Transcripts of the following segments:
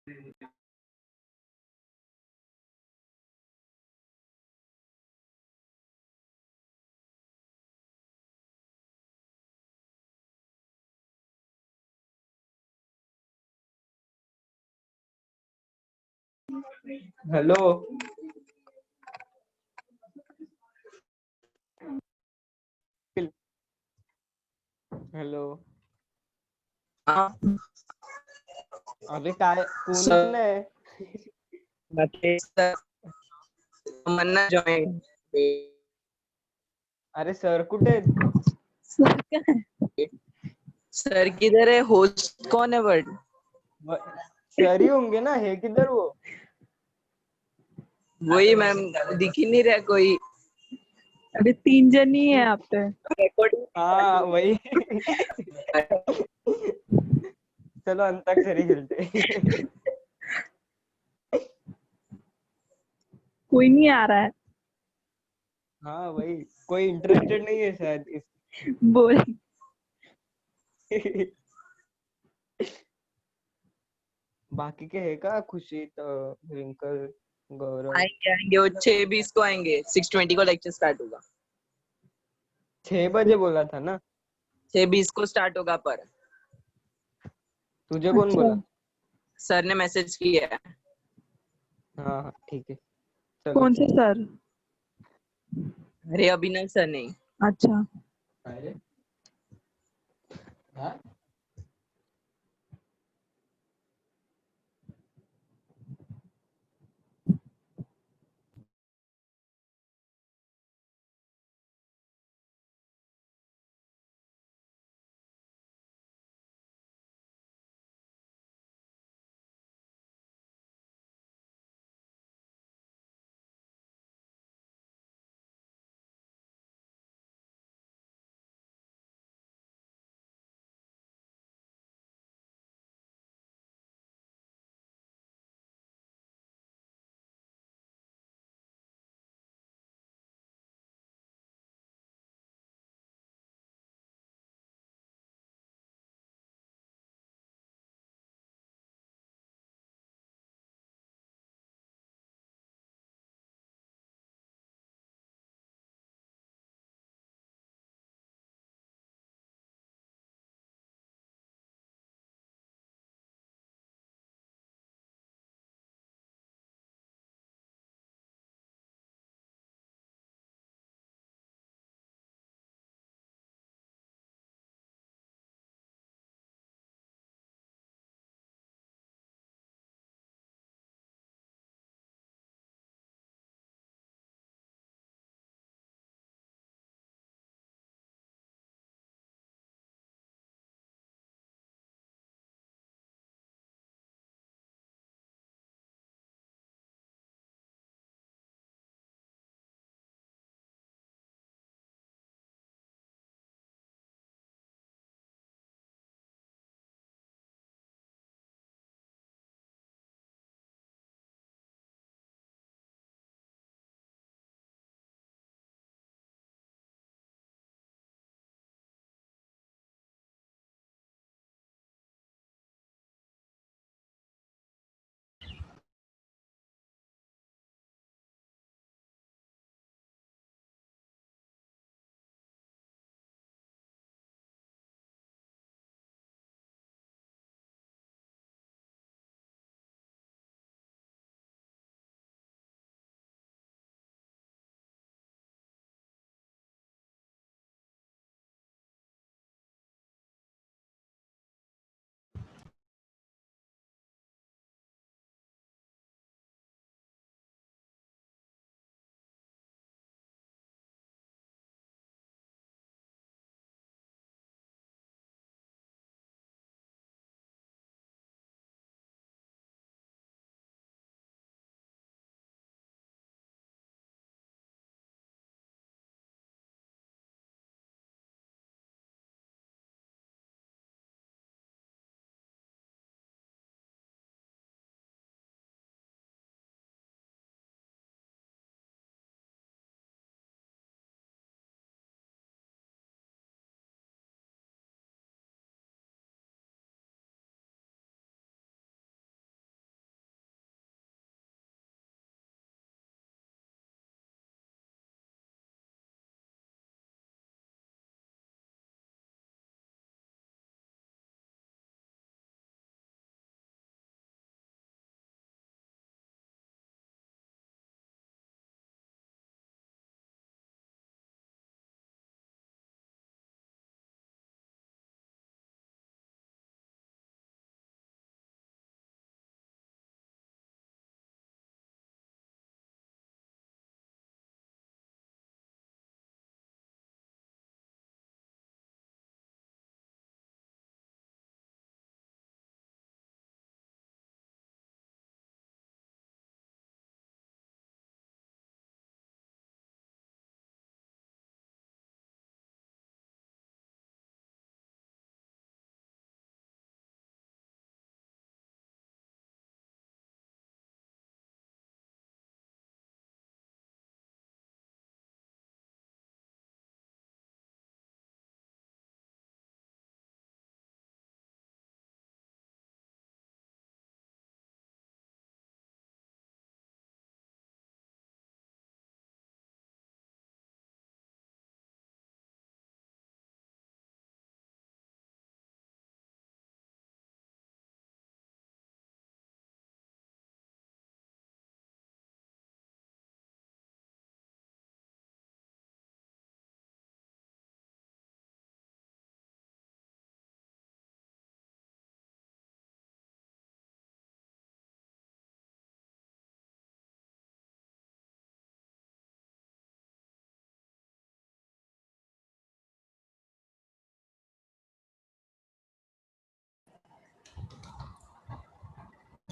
Hello. Hello. हाँ अरे काय कोण सर नाही. मन्ना जॉइन. अरे सर कुठे आहेत? सर किधर है? होस्ट कौन है? बट सर ही होंगे ना, है किधर वो? वही मैम, दिख ही नहीं रहा कोई. अरे 3 जन ही है यहाँ पे. रिकॉर्डिंग. हाँ वही. चलो अंताक्षरी खेलते. कोई नहीं आ रहा है. हाँ वही, कोई इंटरेस्टेड नहीं है शायद इस. बोल. बाकी के है का? खुशी तो, रिंकल, गौरव. आएंगे वो 6:20 को आएंगे. 6:20 को लेक्चर स्टार्ट होगा. 6 बजे बोला था ना? 6:20 को स्टार्ट होगा. पर तुझे कौन बोला? सर ने मैसेज किया है. हाँ हाँ ठीक है. चलो. कौन से सर? अरे अभिनव सर नहीं. अच्छा. अरे हाँ.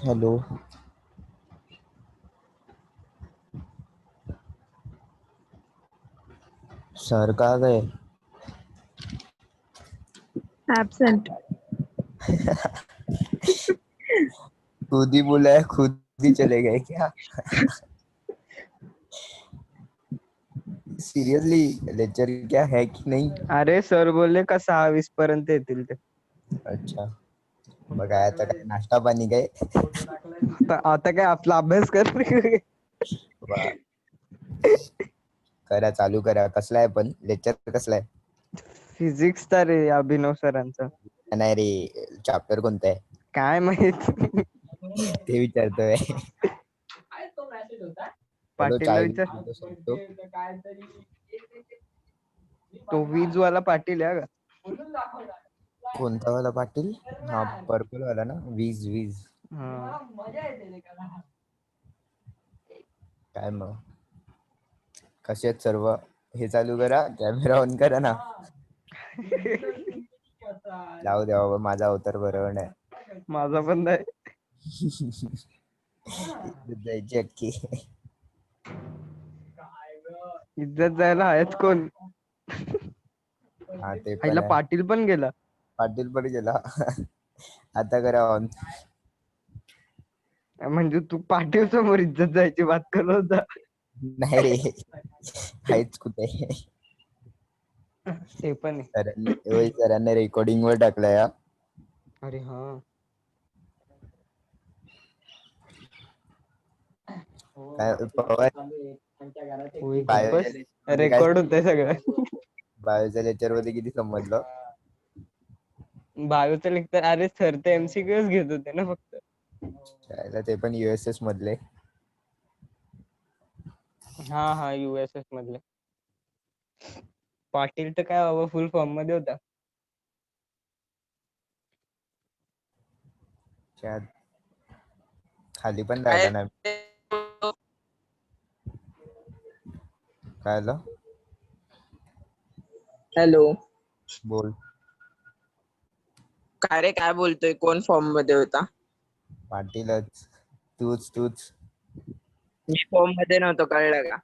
हेलो। सर कहाँ गए? एब्सेंट। खुद ही बोला है, खुद ही चले गए क्या? सिरियसली लेक्चर क्या है कि नाही? अरे सर बोलले का 6:20 पर्यंत येतील ते. अच्छा, मग काय आता काय नाश्ता पाणी काय? आता काय आपला अभ्यास कर. वा, करा चालू करा. कसला आहे पण लेक्चर कसला आहे? फिजिक्सचा रे अभिनव सरांचा. नाही रे, चॅप्टर कोणतं आहे काय माहित. ते विचारतोय. चलो पाटीलला चाय विचार. घेतो सांगतो. तो वीजवाला पाटील आहे का? कोणता वाला पाटील? हा, पर्पल वाला ना, वीज वीज. हा. काय मग कसे आहेत सर्व? हे चालू करा, कॅमेरा ऑन करा ना. जाऊ द्या बाबा, माझा अवतार बरोबर नाही. माझा पण नाही. जायची अक्की. इज्जत जायला आहेच कोण. हा ते पण आईला आहे. पाटील पण गेला. पाटील पण गेला. आता करा ऑन. म्हणजे तू पाटील समोर इज्जत जायची बात करत होता. नाही रे, आहेच कुठे. ते पण आहे. सरांनी रेकॉर्डिंग वर टाकलाय हा. अरे हा. काय पवार होय, बायोच्या बस लेक्चर मध्ये काय? रेकॉर्ड होतंय सगळं. बायोच्या लेक्चर मध्ये किती समजलं? बायोचं लेक्चर अरे सर ते एमसीक्यूच घेत होते ना फक्त. त्याला ते पण युएसएस मधले. हा युएसएस मधले. पाटील तर काय बाबा फुल फॉर्म मध्ये होता. त्यात खाली पण काय राहिला नाही. काय झालं? हॅलो. बोल. काय रे, काय बोलतोय? कोण फॉर्म मध्ये होता? पाटीलच. तूच. मी फॉर्म मध्ये नव्हतो, कळलं का?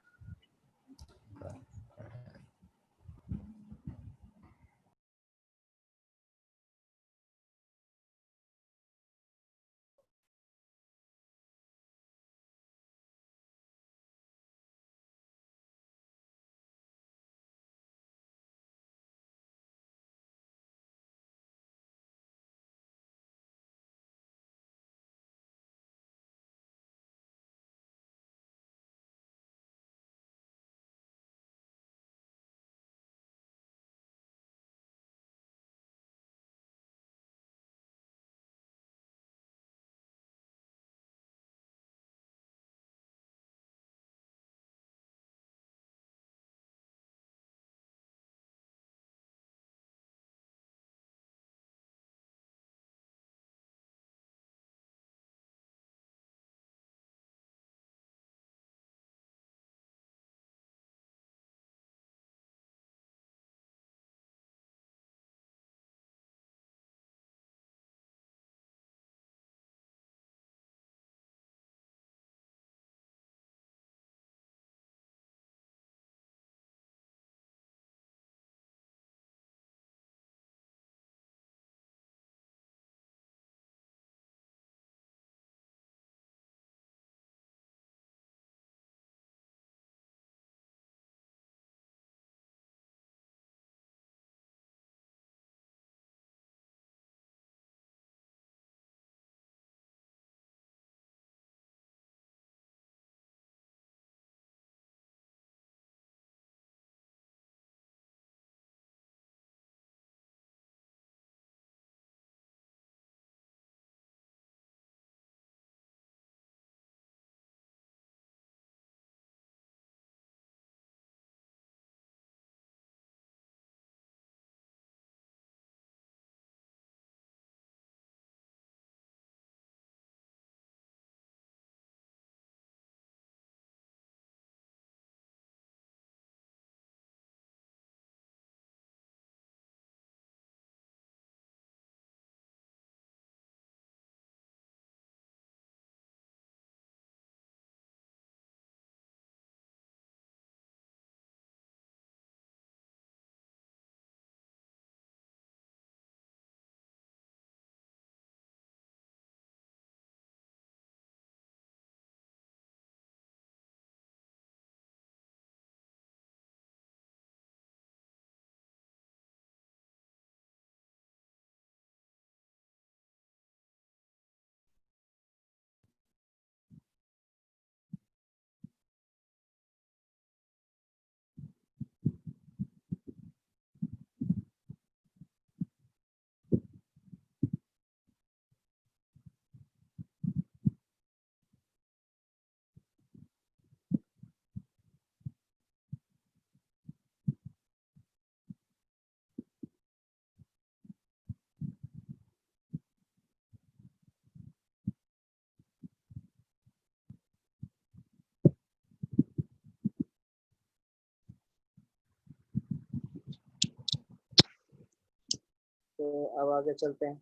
अब आगे चलते हैं।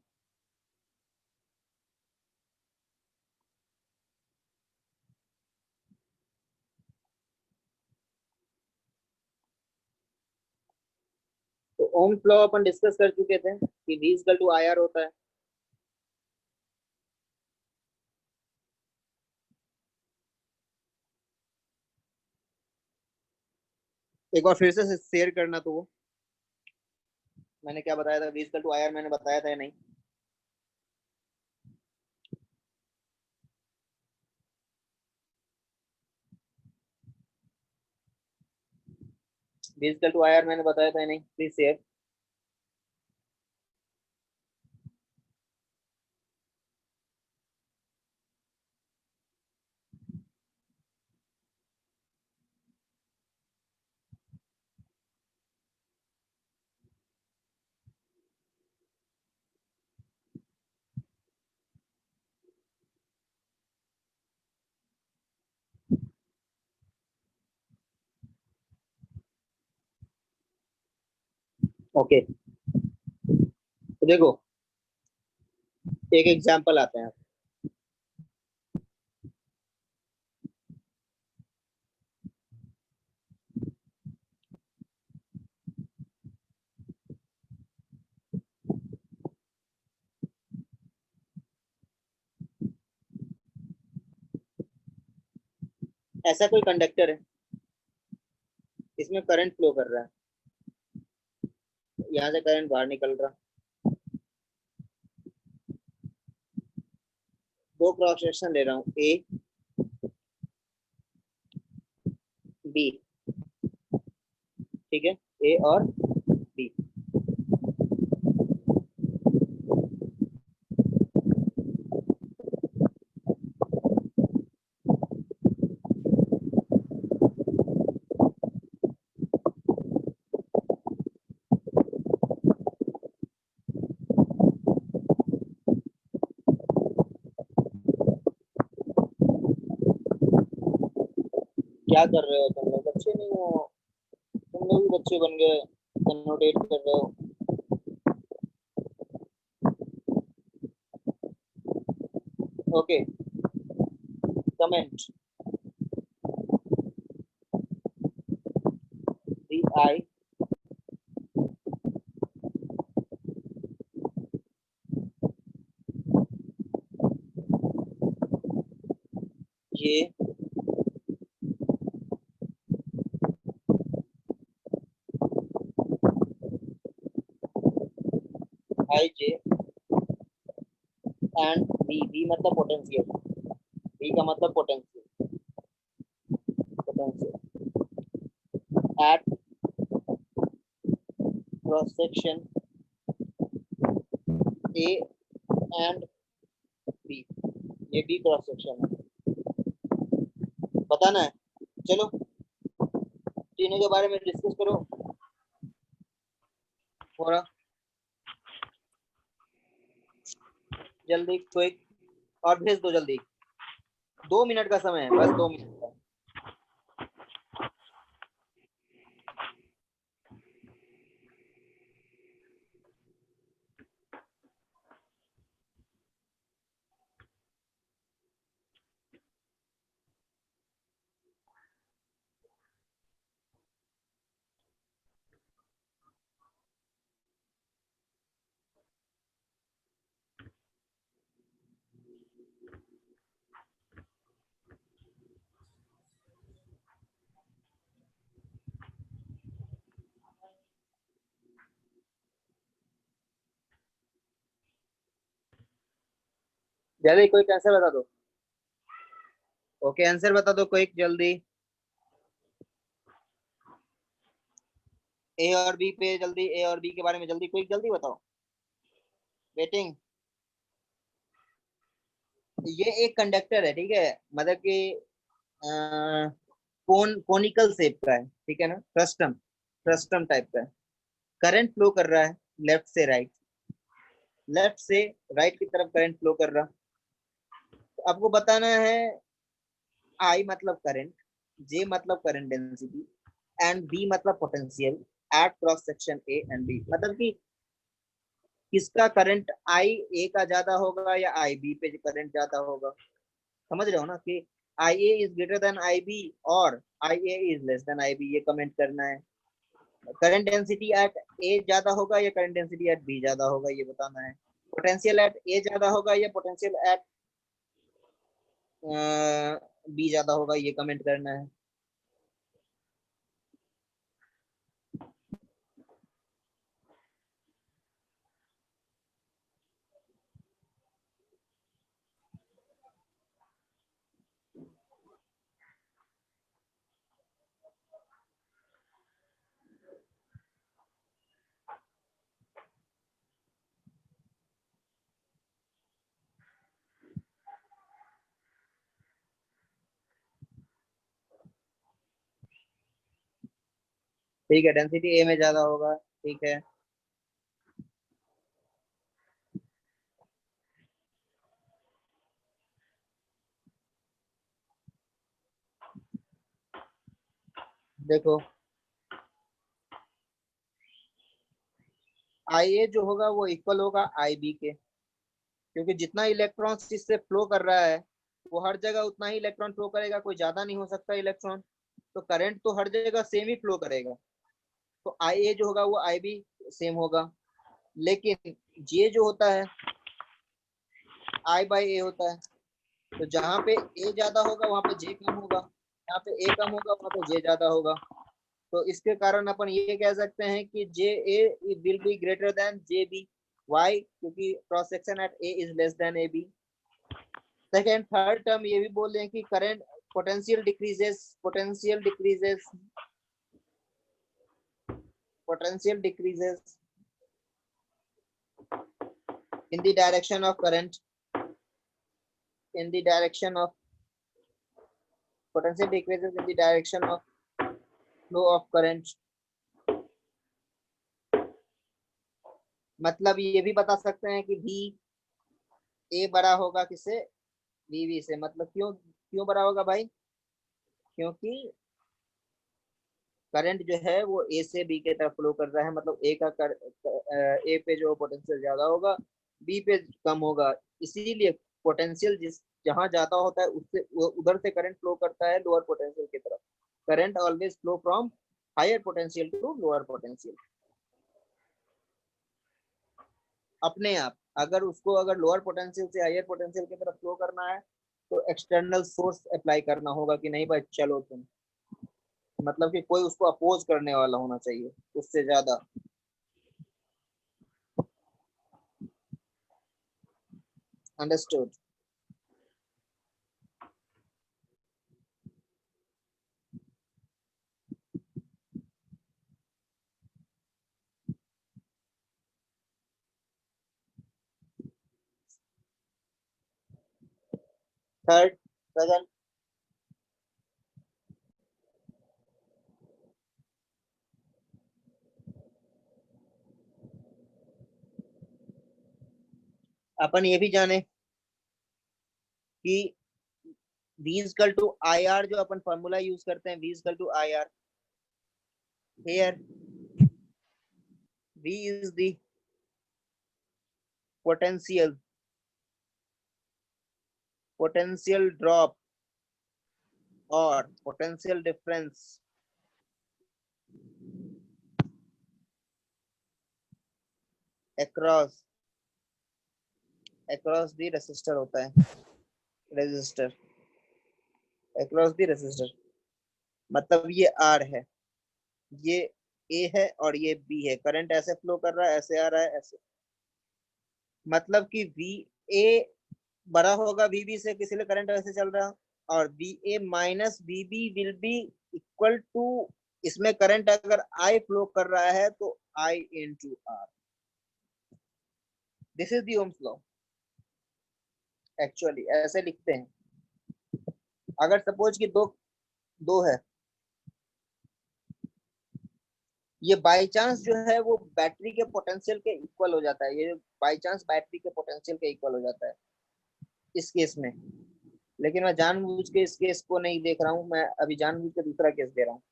तो ओम्स लॉ अपन डिस्कस कर चुके थे कि V इक्वल टू IR होता है। एक बार फिर से शेयर करना, तो वो मैंने क्या बताया था, V इक्वल टू IR मैंने बताया था या नहीं? V इक्वल टू IR मैंने बताया था या नहीं? Please share. ओके, तो देखो एक एग्जांपल आते हैं। ऐसा कोई कंडक्टर है, इसमें करंट फ्लो कर रहा है, यहाँ से करंट बाहर निकल रहा, दो क्रॉस सेक्शन ले रहा हूँ, ए बी, ठीक है, ए और बी। क्या कर रहे हो तुम लोग? बच्चे नहीं हो तुम लोग, भी बच्चे बन गए, कन्नोटेट कर रहे हो। ओके, कमेंट दी आई ये आई जे एंड बी मतलब पोटेंशियल, बी का मतलब potential, potential at cross section A and B, ये बी क्रॉस सेक्शन है, बताना है। चलो तीनों के बारे में डिस्कस करो थोड़ा जल्दी, क्विक, और भेज दो जल्दी, 2 मिनट का समय है, बस 2 मिनट का। जल्दी कोई आंसर बता दो। ओके, आंसर बता दो क्विक जल्दी, ए और बी पे जल्दी, ए और बी के बारे में जल्दी, क्विक जल्दी बताओ, वेटिंग। ये एक कंडक्टर है, ठीक है, मतलब कि कोनिकल शेप का है, ठीक है ना, फ्रस्टम, फ्रस्टम टाइप का है। करंट फ्लो कर रहा है लेफ्ट से राइट, लेफ्ट से राइट की तरफ करंट फ्लो कर रहा। तो आपको बताना है आई मतलब करंट, जे मतलब करंट डेंसिटी, एंड बी मतलब potential at cross section A and B, मतलब कि किसका करंट आई ए का ज्यादा होगा या आई बी पे करंट ज्यादा होगा। समझ रहे हो ना कि I A is greater than I B और I A is less than I B, ये कमेंट करना है। करंट डेंसिटी एट ए ज्यादा होगा या करंट डेंसिटी एट बी ज्यादा होगा, ये बताना है। पोटेंशियल एट ए ज्यादा होगा या पोटेंशियल एट बी ज्यादा होगा, ये कमेंट करना है। ठीक है, डेंसिटी ए में ज्यादा होगा, ठीक है। देखो आई ए जो होगा वो इक्वल होगा आई बी के, क्योंकि जितना इलेक्ट्रॉन इससे फ्लो कर रहा है वो हर जगह उतना ही इलेक्ट्रॉन फ्लो करेगा, कोई ज्यादा नहीं हो सकता इलेक्ट्रॉन, तो करंट तो हर जगह सेम ही फ्लो करेगा। तो आई ए जो होगा वो आई बी सेम होगा। लेकिन जे जो होता है आई बाई ए होता है, तो जहाँ पे ए ज्यादा होगा वहां पे जे कम होगा, जहाँ पे ए कम होगा वहां पे जे ज्यादा होगा। तो इसके कारण अपन ये कह सकते हैं कि J A will be greater than J B. Why? क्योंकि cross section at A is less than A B. Second third term ये भी बोल रहे हैं कि current potential decreases, potential decreases in the direction of current, in the direction of potential decreases in the direction of flow of current। मतलब ये भी बता सकते हैं कि भी ए बड़ा होगा किससे, वी से। मतलब क्यों क्यों बड़ा होगा भाई? क्योंकि करंट जो है वो ए से बी के तरफ फ्लो कर रहा है, मतलब ए पे जो पोटेंशियल ज्यादा होगा बी पे कम होगा। इसीलिए पोटेंशियल जिस जहां ज्यादा होता है उससे उधर से करंट फ्लो करता है लोअर पोटेंशियल की तरफ। Current always flow from higher potential to lower potential अपने आप। अगर उसको अगर लोअर पोटेंशियल से हायर पोटेंशियल की तरफ फ्लो करना है तो एक्सटर्नल सोर्स अप्लाई करना होगा कि नहीं भाई चलो तुम, मतलब कि कोई उसको अपोज करने वाला होना चाहिए उससे ज्यादा। अंडरस्टूड? थर्ड सेकंड अपन ये भी जाने कि V equal to I R, जो अपन फॉर्मूला यूज करते हैं V equal to I R. Here V is the potential drop और potential difference across the resistor होता है। रेसिस्टर across द रेसिस्टर, मतलब ये R है, ये A है और ये B है। करंट ऐसे फ्लो कर रहा है, ऐसे आ रहा है, ऐसे। मतलब कि VA बड़ा होगा VB से, किसी लिए करंट ऐसे चल रहा है, और VA minus VB will be equal to, इसमें करंट अगर I फ्लो कर रहा है तो I into R। This is the Ohm's law. Actually ऐसे लिखते हैं। अगर सपोज कि दो है, ये बाई चांस जो है वो बैटरी के पोटेंशियल के इक्वल हो जाता है, ये बाई चांस बैटरी के पोटेंशियल के इक्वल हो जाता है इस केस में। लेकिन मैं जानबूझ के इस केस को नहीं देख रहा हूँ, मैं अभी जानबूझ के दूसरा केस दे रहा हूँ।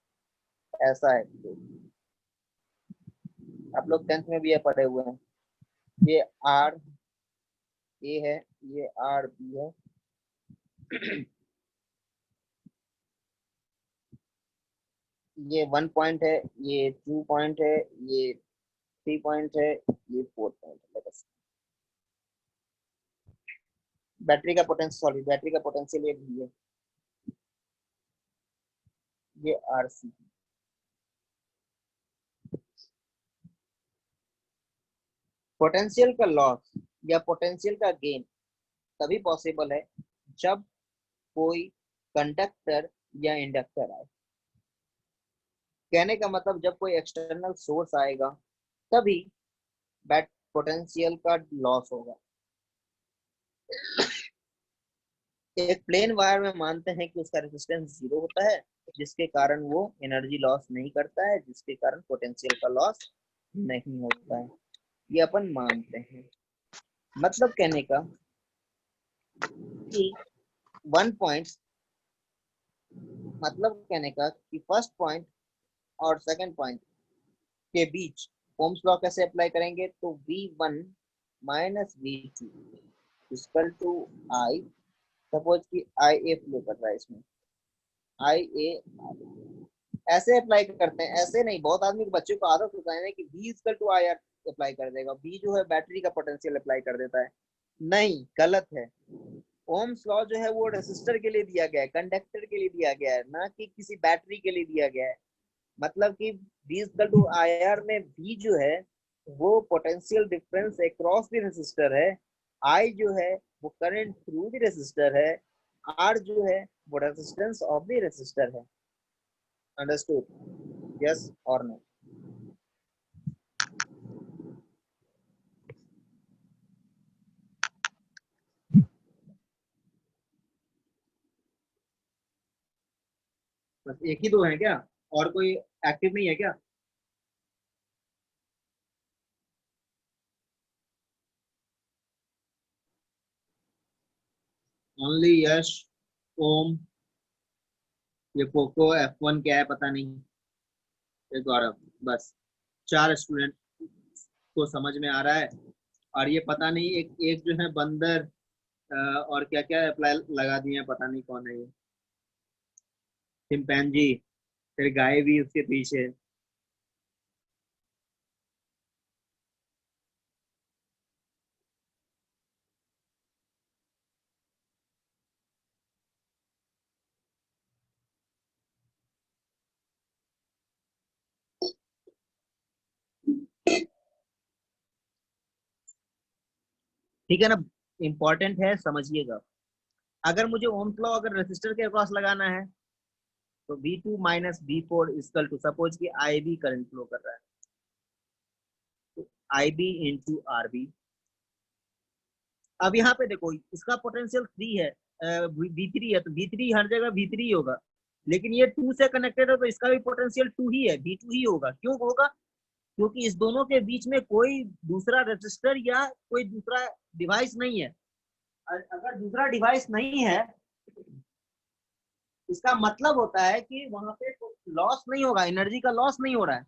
ऐसा है, आप लोग 10th में भी ये पढ़े हुए हैं। ये आर ए है, ये आर बी है, ये 1 पॉइंट है, ये 2 पॉइंट है, ये 3 पॉइंट है, ये 4 पॉइंट है। बैटरी का पोटेंशियल, सॉरी बैटरी का पोटेंशियल ये भी है, ये आर सी। पोटेंशियल का लॉस या पोटेंशियल का गेन तभी पॉसिबल है जब कोई कंडक्टर या इंडक्टर आए। कहने का मतलब जब कोई एक्सटर्नल सोर्स आएगा तभी बैट पोटेंशियल का लॉस होगा। एक प्लेन वायर में मानते हैं कि उसका रेजिस्टेंस 0 होता है, जिसके कारण वो एनर्जी लॉस नहीं करता है, जिसके कारण पोटेंशियल का लॉस नहीं होता है, ये अपन मानते हैं। मतलब कहने का कि 1 पॉइंट, मतलब कहने का कि फर्स्ट पॉइंट और सेकंड पॉइंट के बीच ओम्स लॉ कैसे अप्लाई करेंगे, तो V1 minus V2 equal to I, suppose कि IA फ्लो कर रहा है इसमें, IA ऐसे अप्लाई करते हैं, ऐसे नहीं। बहुत आदमी के बच्चों को आदत होता है कि V equal to IR apply कर देगा, V जो है बैटरी का पोटेंशियल अप्लाई कर देता है। नहीं, गलत है। ओम्स लॉ जो है वो रेसिस्टर के लिए दिया गया है, कंडक्टर के लिए दिया गया है, ना कि किसी बैटरी के लिए दिया गया है। मतलब कि V इक्वल टू IR में V जो है वो potential difference across the resistor है, I जो है वो करंट थ्रू द रेसिस्टर है, R जो है वो रेजिस्टेंस ऑफ द रेसिस्टर है। अंडरस्टूड? यस और नो? बस एक ही दो है क्या, और कोई एक्टिव नहीं है क्या? ओनली यश, ओम, ये पोको F1 क्या है पता नहीं, ये गौरव, बस 4 स्टूडेंट को समझ में आ रहा है। और ये पता नहीं एक एक जो है बंदर और क्या क्या अप्लाई लगा दिए हैं, पता नहीं कौन है ये, चिंपैंजी, फिर गाय भी उसके पीछे। ठीक है ना, इंपॉर्टेंट है, समझिएगा। अगर मुझे ओम्स लॉ अगर रेसिस्टर के अक्रॉस लगाना है तो V2 minus V4 equal to, suppose कि IB करंट फ्लो कर रहा है तो IB इंटू RB। अब यहाँ पे देखो इसका पोटेंशियल 3 है, V3 है, तो V3 हर जगह V3 ही होगा, लेकिन ये 2 से कनेक्टेड है तो इसका भी पोटेंशियल 2 ही है, V2 ही होगा। क्यों होगा? क्योंकि इस दोनों के बीच में कोई दूसरा रेजिस्टर या कोई दूसरा डिवाइस नहीं है। अगर दूसरा डिवाइस नहीं है इसका मतलब होता है कि वहां पे लॉस नहीं होगा, एनर्जी का लॉस नहीं हो रहा है।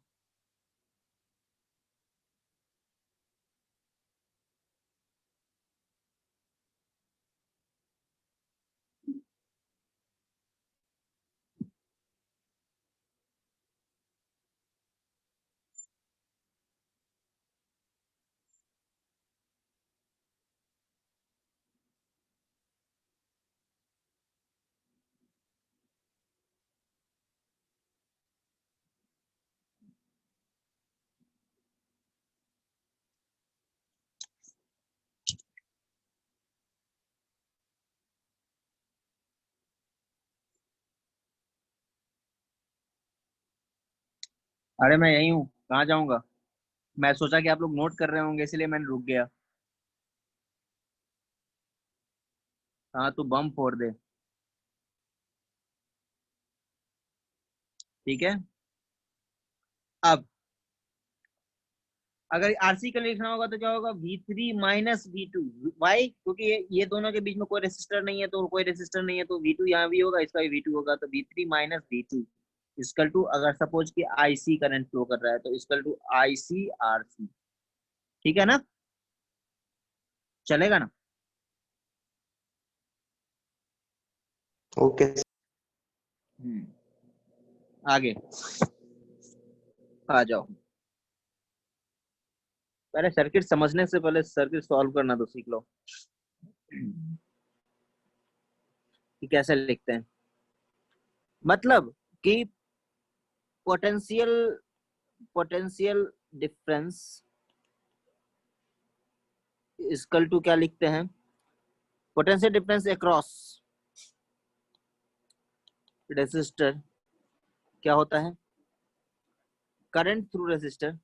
अरे मैं यही हूँ, कहाँ जाऊंगा? मैं सोचा कि आप लोग नोट कर रहे होंगे इसलिए मैंने रुक गया। हाँ तू बम फोड़ दे, ठीक है। अब अगर आरसी का लिखना होगा तो क्या होगा, V3 माइनस V2। वाई? क्योंकि ये दोनों के बीच में कोई रेसिस्टर नहीं है, तो कोई रेसिस्टर नहीं है तो V2 यहाँ भी होगा, इसका भी V2 होगा, तो V3 minus V2 equal to, अगर सपोज कि IC करंट फ्लो कर रहा है तो इक्वल टू IC RC। ठीक है ना? चलेगा ना? ओके। आगे आ जाओ। पहले सर्किट समझने से पहले सर्किट सॉल्व करना तो सीख लो कि कैसे लिखते हैं। मतलब कि potential potential difference equal to क्या लिखते हैं? पोटेंशियल डिफरेंस अक्रॉस रेसिस्टर क्या होता है? Current through resistor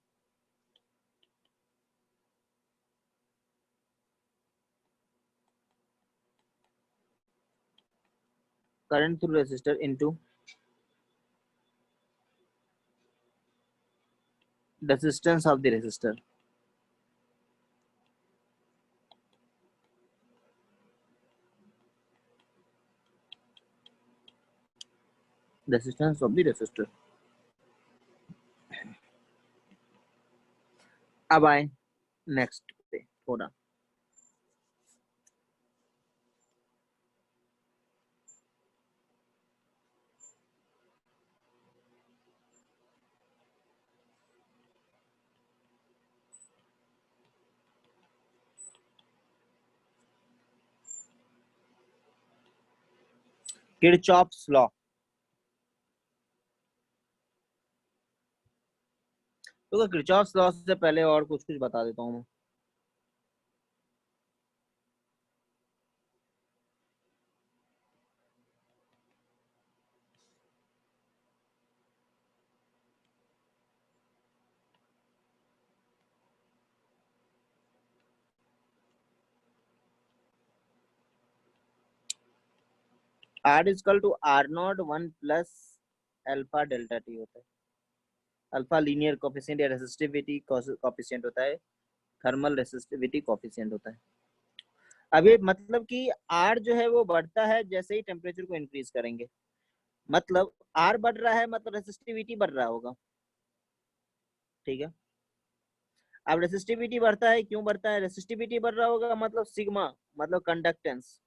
current through resistor into resistance of the resistor. Resistance of the resistor. अब आए नेक्स्ट पे थोड़ा। Kirchhoff's law. तो किरचॉफ्स लॉ से पहले और कुछ कुछ बता देता हूँ मैं। R equal to R naught 1 plus alpha delta T होता है। अल्फा लीनियर कोफिशिएंट या रेसिस्टिविटी कोफिशिएंट होता है, थर्मल रेसिस्टिविटी कोफिशिएंट होता है। अभी मतलब कि R जो है वो बढ़ता है जैसे ही टेम्परेचर को इंक्रीज करेंगे। मतलब R बढ़ रहा है मतलब रेसिस्टिविटी बढ़ रहा होगा, ठीक है। अब रेसिस्टिविटी बढ़ता है, क्यों बढ़ता है? रेसिस्टिविटी बढ़ रहा होगा मतलब सिग्मा, मतलब कंडक्टेंस,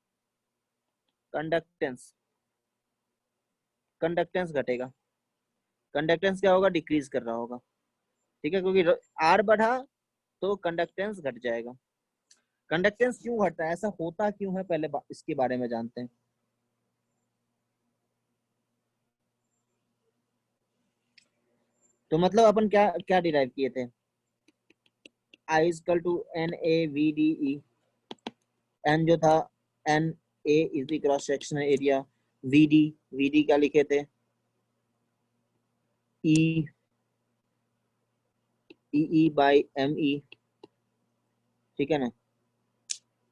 कंडक्टेंस कंडक्टेंस घटेगा। कंडक्टेंस क्या होगा? डिक्रीज कर रहा होगा, ठीक है, क्योंकि आर बढ़ा तो कंडक्टेंस घट जाएगा। कंडक्टेंस क्यों घटता है, ऐसा होता क्यों है, पहले इसके बारे में जानते हैं। तो मतलब अपन क्या क्या डिराइव किए थे? I equal to N A V D E. N जो था N A is the cross sectional area, V D क्या लिखे थे? ई ई बाई एम ई, ठीक है ना,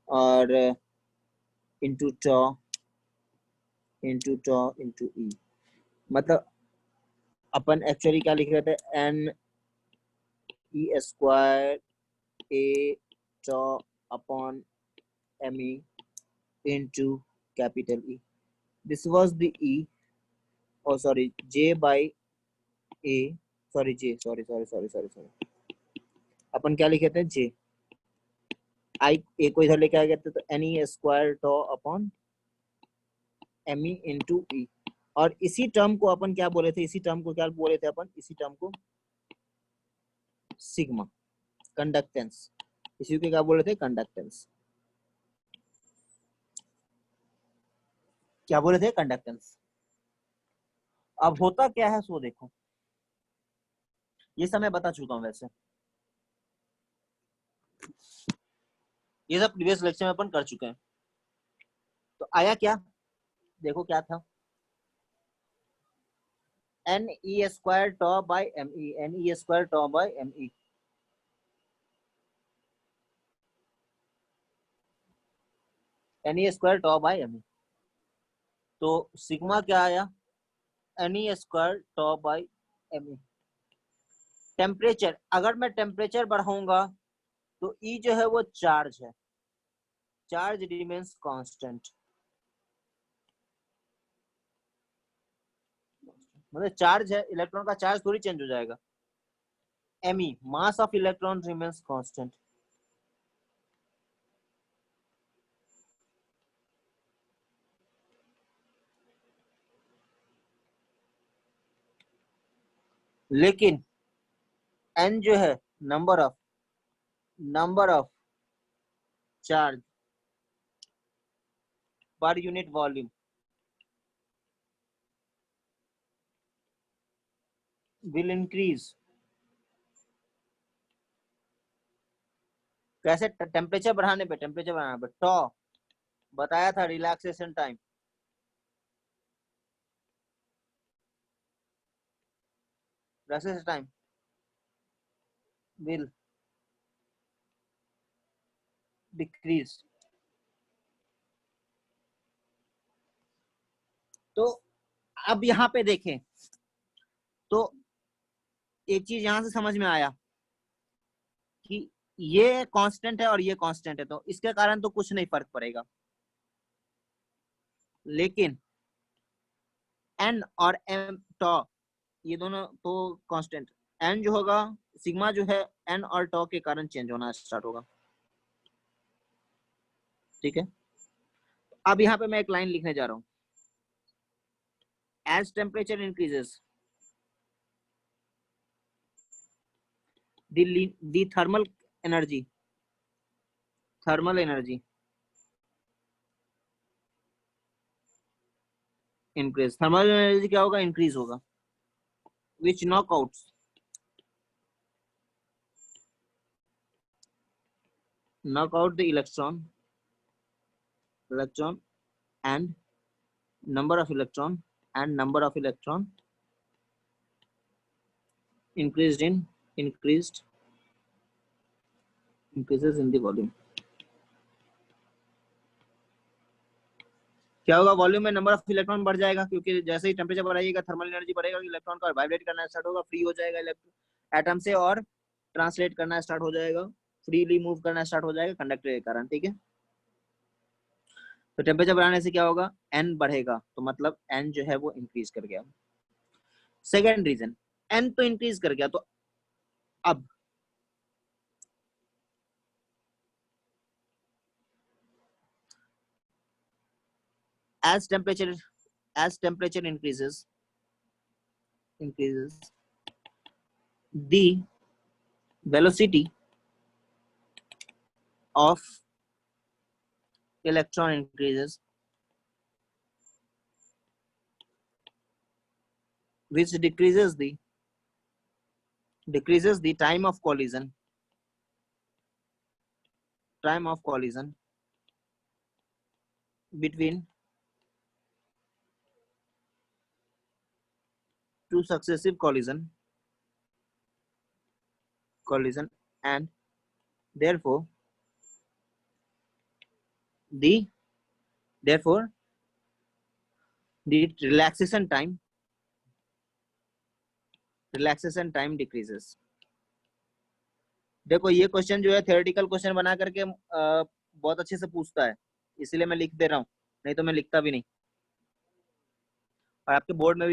और इंटू टॉ इंटू ई। मतलब अपन एक्चुअली क्या लिख रहे थे? N E square A tau upon M E into capital E. This was the E, और sorry J by A, sorry J, sorry अपन क्या लिखे थे? जे। आई ए को इधर लेके आ गए थे तो एन ई स्क्वायर टॉ अपॉन एम ई इंटू ई। और इसी टर्म को अपन क्या बोले थे? इसी टर्म को क्या बोले थे अपन? इसी टर्म को सिग्मा, कंडक्टेंस। इसी को क्या बोले थे? कंडक्टेंस। क्या बोले थे? कंडक्टेंस। अब होता क्या है सो देखो, ये सब मैं बता चुका हूं वैसे, ये सब प्रीवियस लेक्चर में अपन कर चुके हैं। तो आया क्या? देखो क्या था? N E square tau by M E, N E square tau by M E. N E square tau by M E. तो सिग्मा क्या आया? N E square tau by M E. Temperature, अगर मैं टेम्परेचर बढ़ाऊंगा तो ई जो है वो चार्ज है, चार्ज रिमेन्स कांस्टेंट। मतलब चार्ज है, इलेक्ट्रॉन का चार्ज थोड़ी चेंज हो जाएगा। M E, mass of electron remains constant. लेकिन n जो है number of charge per unit volume will increase. कैसे? टेम्परेचर बढ़ाने पे टॉ बताया था, रिलैक्सेशन टाइम will decrease. तो अब यहाँ पे देखें तो एक चीज यहां से समझ में आया कि ये कांस्टेंट है और ये कांस्टेंट है, तो इसके कारण तो कुछ नहीं फर्क पड़ेगा, लेकिन n और m टॉ ये दोनों तो कांस्टेंट, n जो होगा सिग्मा जो है n और टॉ के कारण चेंज होना स्टार्ट होगा। ठीक है, अब यहाँ पे मैं एक लाइन लिखने जा रहा हूँ, as temperature increases the thermal energy increase, thermal energy क्या होगा? इंक्रीज होगा, which knock out the electron and number of electron increases in the volume। क्या होगा? वॉल्यूम में नंबर ऑफ इलेक्ट्रॉन बढ़ जाएगा, क्योंकि जैसे ही टेम्परेचर बढ़ाइएगा थर्मल एनर्जी बढ़ेगा, इलेक्ट्रॉन का वाइब्रेट करना स्टार्ट होगा, फ्री हो जाएगा एटम से और ट्रांसलेट करना स्टार्ट हो जाएगा, फ्रीली मूव करना स्टार्ट हो जाएगा कंडक्टर के कारण। ठीक है, तो टेम्परेचर बढ़ाने से क्या होगा? n बढ़ेगा, तो मतलब n जो है वो इंक्रीज कर गया। सेकेंड रीजन, n तो इंक्रीज कर गया, तो अब as temperature increases the velocity of electron increases, which decreases the time of collision between two successive collision, and therefore the relaxation time decreases। देखो ये क्वेश्चन जो है थ्योरेटिकल क्वेश्चन बना करके बहुत अच्छे से पूछता है, इसलिए मैं लिख दे रहा हूँ, नहीं तो मैं लिखता भी नहीं, और आपके बोर्ड में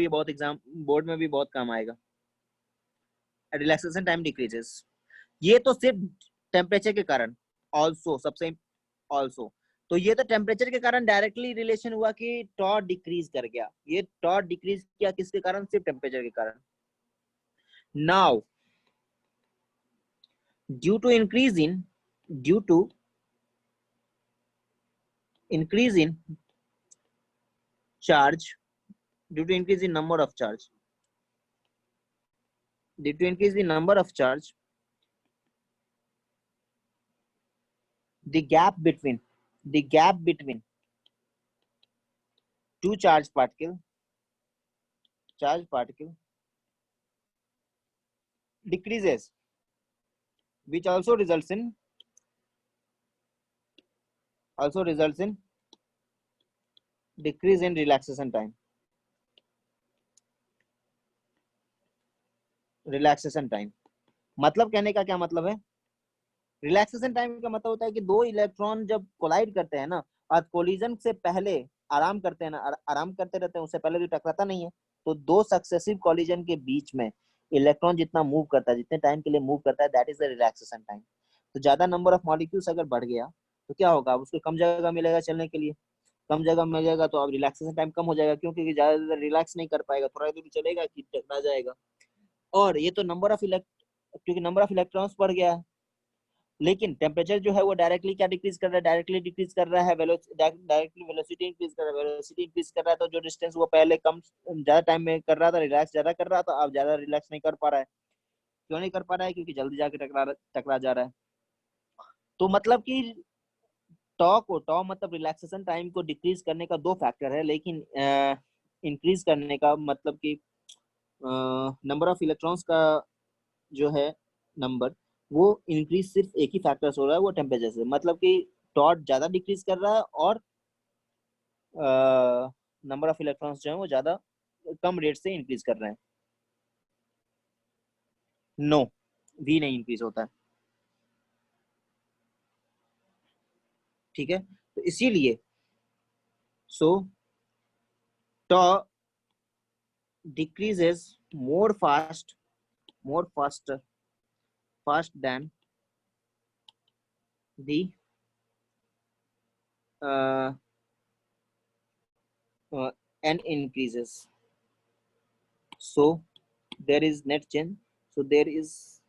भी बहुत काम आएगा। रिलैक्सेशन टाइम डिक्रीजेस, ये तो सिर्फ टेम्परेचर के कारण, ऑल्सो तो ये तो टेम्परेचर के कारण डायरेक्टली रिलेशन हुआ कि टॉ डिक्रीज कर गया। ये टॉ डिक्रीज किया किसके कारण? सिर्फ टेम्परेचर के कारण। Now due to increase in charge, due to increase in number of charge, the gap between two charge particle decreases, which also results in decrease in relaxation time। मतलब कहने का क्या मतलब है? रिलैक्सेशन टाइम का मतलब होता है कि दो इलेक्ट्रॉन जब कोलाइड करते हैं ना, और कोलिजन से पहले आराम करते रहते हैं, उससे पहले भी टकराता नहीं है, तो दो सक्सेसिव कोलिजन के बीच में इलेक्ट्रॉन जितना मूव करता है, जितने टाइम के लिए मूव करता है, that is the relaxation time. तो ज्यादा नंबर ऑफ मॉलिक्यूल्स अगर बढ़ गया तो क्या होगा? उसको कम जगह मिलेगा चलने के लिए, कम जगह मिलेगा तो अब रिलैक्सेशन टाइम कम हो जाएगा, क्योंकि ज्यादा रिलैक्स नहीं कर पाएगा, थोड़ा दूर चलेगा कि टकरा जाएगा। और ये तो नंबर ऑफ क्योंकि नंबर ऑफ इलेक्ट्रॉन्स बढ़ गया है, लेकिन टेम्परेचर जो है वो डायरेक्टली क्या डिक्रीज कर रहा है, डायरेक्टली डिक्रीज कर रहा है, डायरेक्टली वेलोसिटी इंक्रीज कर रहा है, वेलोसिटी इंक्रीज कर रहा है, तो जो डिस्टेंस वो पहले कम ज्यादा टाइम में कर रहा था, रिलैक्स ज्यादा कर रहा था, अब ज्यादा रिलैक्स नहीं कर पा रहा है। क्यों नहीं कर पा रहा है? क्योंकि जल्दी जाके टकरा जा रहा है। तो मतलब कि टॉ मतलब रिलैक्सेशन टाइम को डिक्रीज करने का दो फैक्टर है, लेकिन इंक्रीज करने का मतलब कि नंबर ऑफ इलेक्ट्रॉन्स का जो है नंबर, वो इंक्रीज सिर्फ एक ही फैक्टर से हो रहा है, वो टेम्परेचर से। मतलब कि टॉट ज्यादा डिक्रीज कर रहा है और नंबर ऑफ इलेक्ट्रॉन्स जो है वो ज्यादा कम रेट से इंक्रीज कर रहे हैं। नो, वी नहीं इंक्रीज होता है। ठीक है, तो इसीलिए सो टॉ decreases more fast than the uh, n increases. So there is net change. So there is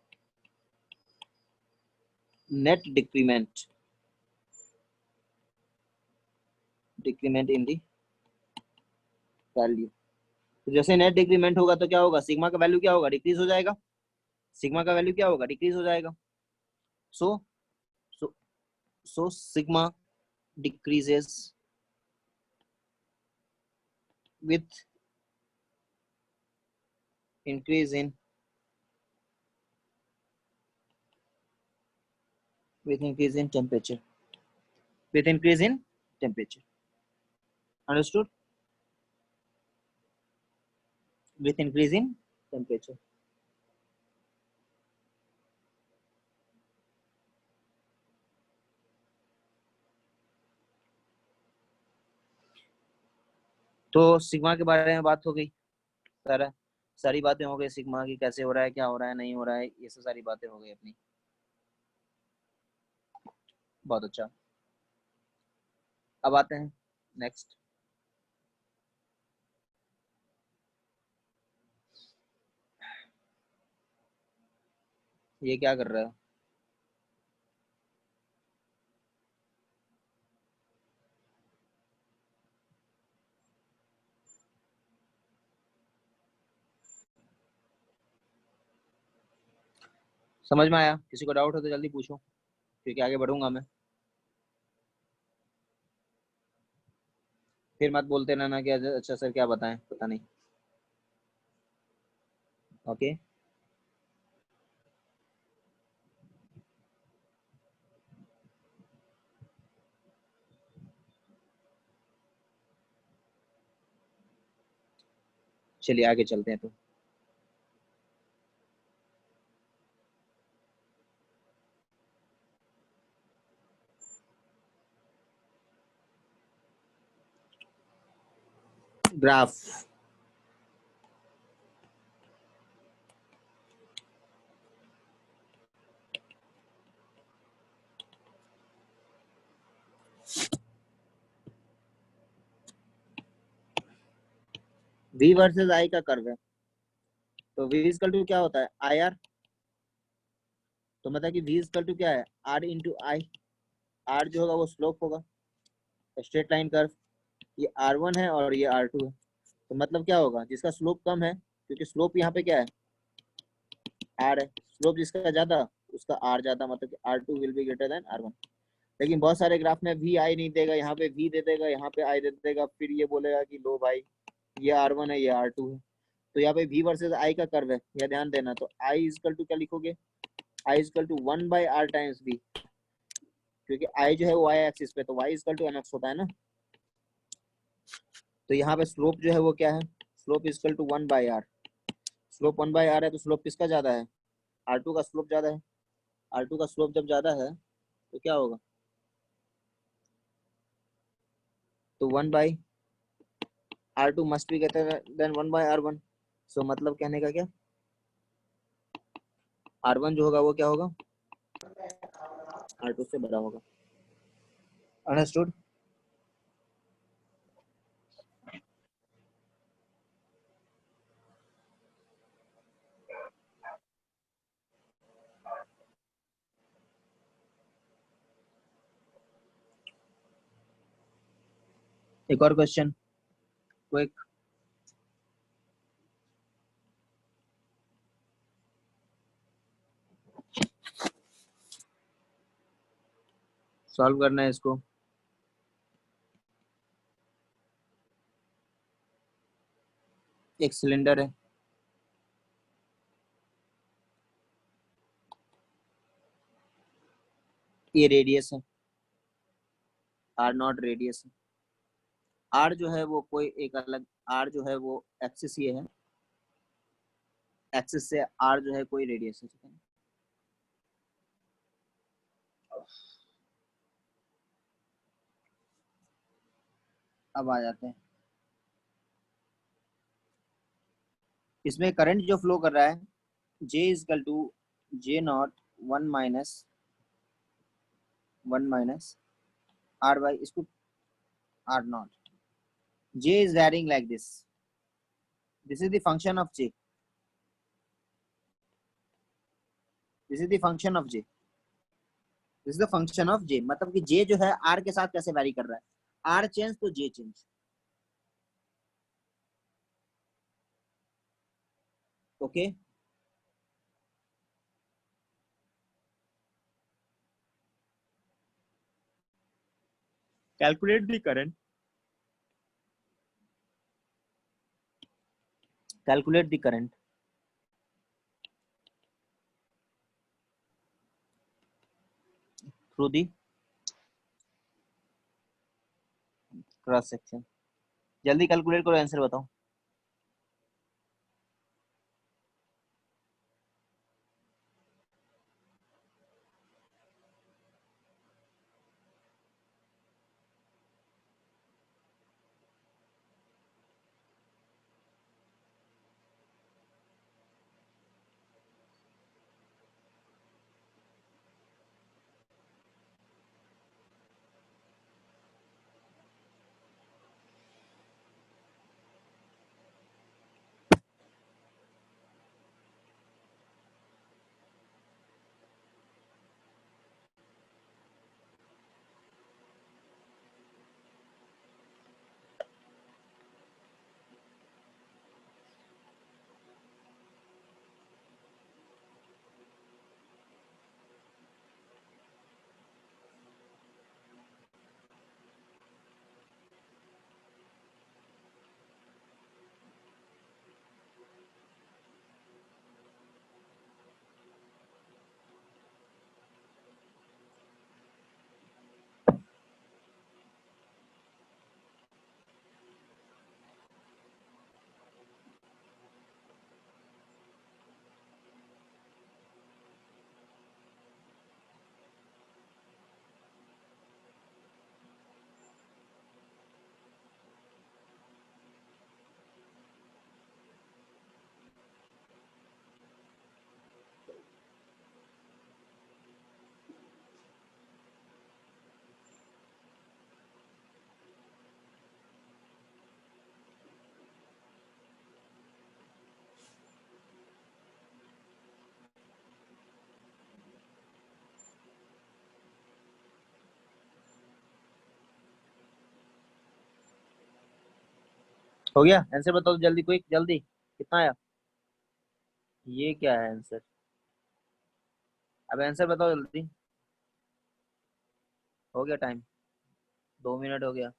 net decrement in the value. तो जैसे नेट डिक्रीमेंट होगा तो क्या होगा, सिग्मा का वैल्यू क्या होगा, डिक्रीज हो जाएगा। सिग्मा का वैल्यू क्या होगा, डिक्रीज हो जाएगा। So sigma decreases with increase in temperature, with increase in temperature. Understood? With increase in temperature. तो सिग्मा के बारे में बात हो गई, सारी बातें हो गई सिग्मा की, कैसे हो रहा है, क्या हो रहा है, नहीं हो रहा है, ये सब सारी बातें हो गई अपनी। बहुत अच्छा, अब आते हैं नेक्स्ट। ये क्या कर रहा है? समझ में आया? किसी को डाउट हो तो जल्दी पूछो, क्योंकि आगे बढ़ूंगा मैं। फिर मत बोलते रहना कि अच्छा सर क्या बताएं, पता नहीं। ओके, चलिए आगे चलते हैं। तो ग्राफ, v वर्सेस i का कर्व है। तो v इक्वल टू क्या होता है, आई आर। तो मतलब कि v इक्वल टू क्या है, r इंटू आई। r जो होगा वो स्लोप होगा, स्ट्रेट लाइन कर्व। ये r1 है और ये r2 है। तो मतलब क्या होगा, जिसका स्लोप कम है, क्योंकि स्लोप यहाँ पे क्या है, r है, स्लोप जिसका ज्यादा उसका r ज्यादा, मतलब कि r2 will be greater then r1। लेकिन बहुत सारे ग्राफ में v i नहीं देगा, यहाँ पे v दे देगा, यहाँ पे i दे देगा, फिर ये बोलेगा कि लो भाई ये r1 है, ये r2 है। तो यहाँ पे v वर्सेस i का कर्व है, यह ध्यान देना। तो i इक्वल टू क्या लिखोगे, i equal to 1/r times v, क्योंकि i जो है वो y एक्सिस पे, तो y इक्वल टू mx होता है ना। तो यहाँ पे स्लोप जो है वो क्या है, slope equal to 1/r। Slope 1/r है, तो स्लोप किसका ज्यादा है, r2 का स्लोप ज्यादा है। r2 का स्लोप जब ज्यादा है तो क्या होगा, तो 1/r2 must be greater then 1/r1। सो मतलब कहने का क्या, r1 जो होगा वो क्या होगा, r2 से बड़ा होगा। अंडरस्टूड? एक और क्वेश्चन क्विक। सॉल्व करना है इसको। एक सिलेंडर है, ये रेडियस है, आर नॉट रेडियस है। आर जो है वो कोई एक अलग, आर जो है वो एक्सिस ये है, एक्सिस से आर जो है कोई रेडियस है, ठीक है। अब आ जाते हैं इसमें करंट जो फ्लो कर रहा है, J equal to J not one minus R by इसको R not. J is varying like this. This is the function of J. This is the function of J. This is the function of J. मतलब कि J जो है R के साथ कैसे vary कर रहा है, R चेंज तो J change. Okay, calculate the current, calculate the current through the cross section. जल्दी कैलकुलेट करो, आंसर बताओ। हो गया, आंसर बताओ जल्दी, क्विक जल्दी, कितना आया? ये क्या है आंसर? अब आंसर बताओ जल्दी। हो गया टाइम, 2 मिनट हो गया।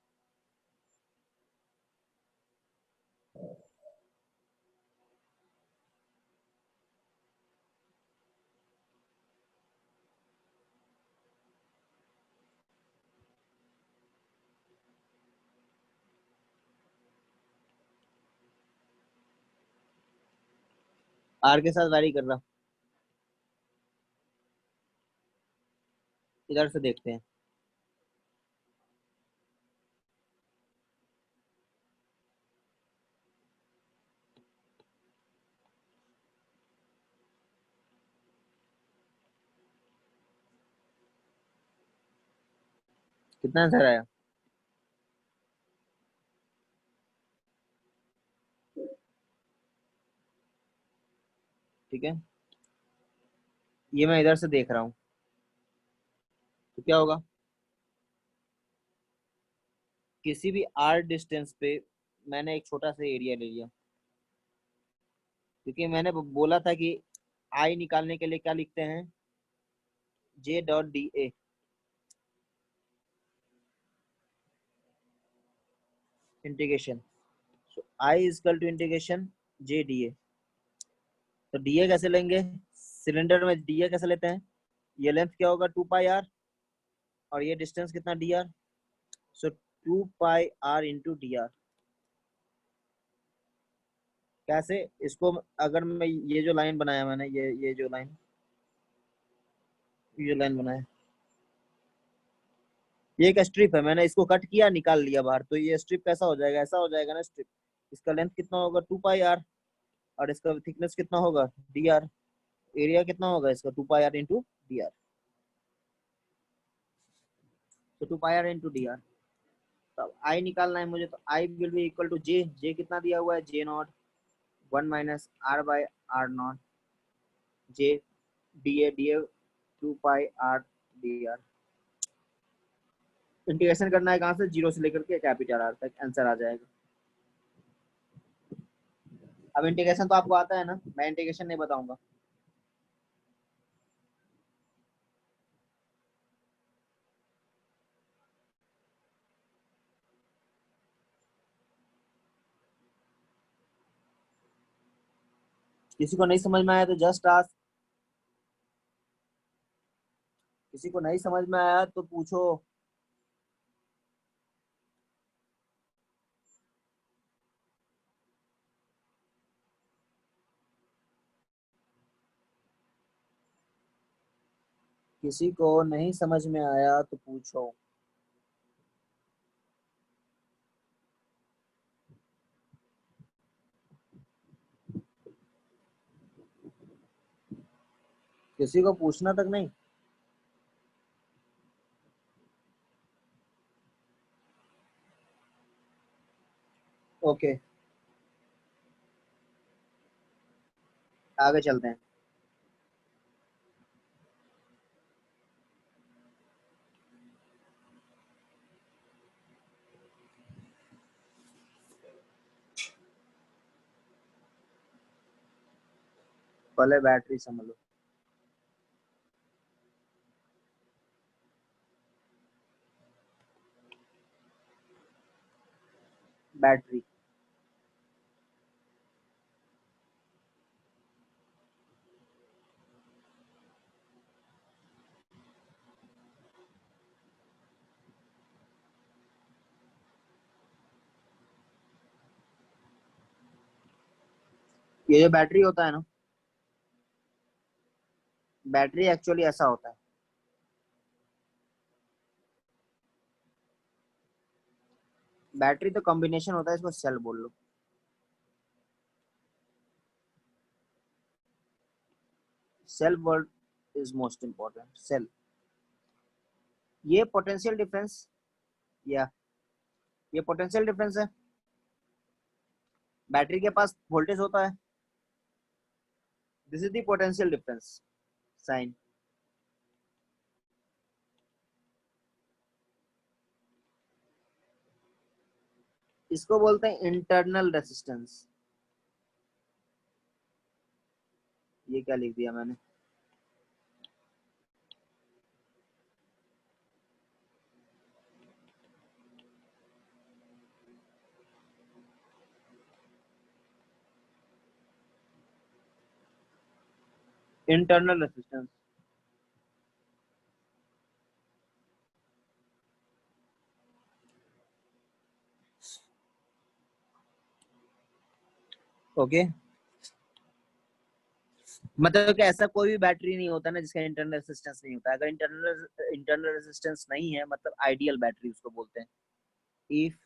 आर के साथ वैरी कर रहा, इधर से देखते हैं। कितना आंसर आया? ठीक है, ये मैं इधर से देख रहा हूँ, तो क्या होगा? किसी भी r डिस्टेंस पे मैंने एक छोटा सा एरिया ले लिया, क्योंकि मैंने बोला था कि i निकालने के लिए क्या लिखते हैं, j dot D A. Integration, so i is equal to integration j D A. तो डी ए कैसे लेंगे, सिलेंडर में डी ए कैसे लेते हैं, ये लेंथ क्या होगा 2 पाई r और ये डिस्टेंस कितना D R, so 2 pi r into d are. कैसे, इसको अगर मैं ये जो लाइन बनाया मैंने, ये जो लाइन बनाया, ये एक स्ट्रिप है, मैंने इसको कट किया निकाल लिया बाहर, तो ये स्ट्रिप कैसा हो जाएगा, ऐसा हो जाएगा ना स्ट्रिप। इसका लेंथ कितना होगा 2 पाई r और इसका थिकनेस कितना होगा डी आर, एरिया कितना होगा इसका 2 pi r into d R. तो 2 pi r into d R, तब आई निकालना है मुझे, तो I will be equal to J, J कितना दिया हुआ है J not 1 minus r by r not, J d A 2 pi r d R. Integration करना है कहाँ से, 0 से लेकर के कैपिटल आर तक, आंसर आ जाएगा। अब इंटीग्रेशन तो आपको आता है ना, मैं इंटीग्रेशन नहीं बताऊंगा। किसी को नहीं समझ में आया तो जस्ट आस्क, किसी को नहीं समझ में आया तो पूछो। किसी को नहीं समझ में आया तो पूछो। किसी को पूछना तक नहीं। ओके, आगे चलते हैं। पहले बैटरी समझ लो। बैटरी, ये जो बैटरी होता है ना, बैटरी एक्चुअली ऐसा होता है, बैटरी तो कॉम्बिनेशन होता है, इसको सेल बोल लो। Cell word is most important, cell. ये पोटेंशियल डिफरेंस, या ये पोटेंशियल डिफरेंस है, बैटरी के पास वोल्टेज होता है, this is the potential difference sign. इसको बोलते हैं इंटरनल रेजिस्टेंस। ये क्या लिख दिया मैंने, इंटरनल रेजिस्टेंस। ओके, मतलब कि ऐसा कोई भी बैटरी नहीं होता ना जिसका इंटरनल रेजिस्टेंस नहीं होता। अगर इंटरनल रेजिस्टेंस नहीं है मतलब आइडियल बैटरी उसको बोलते हैं। If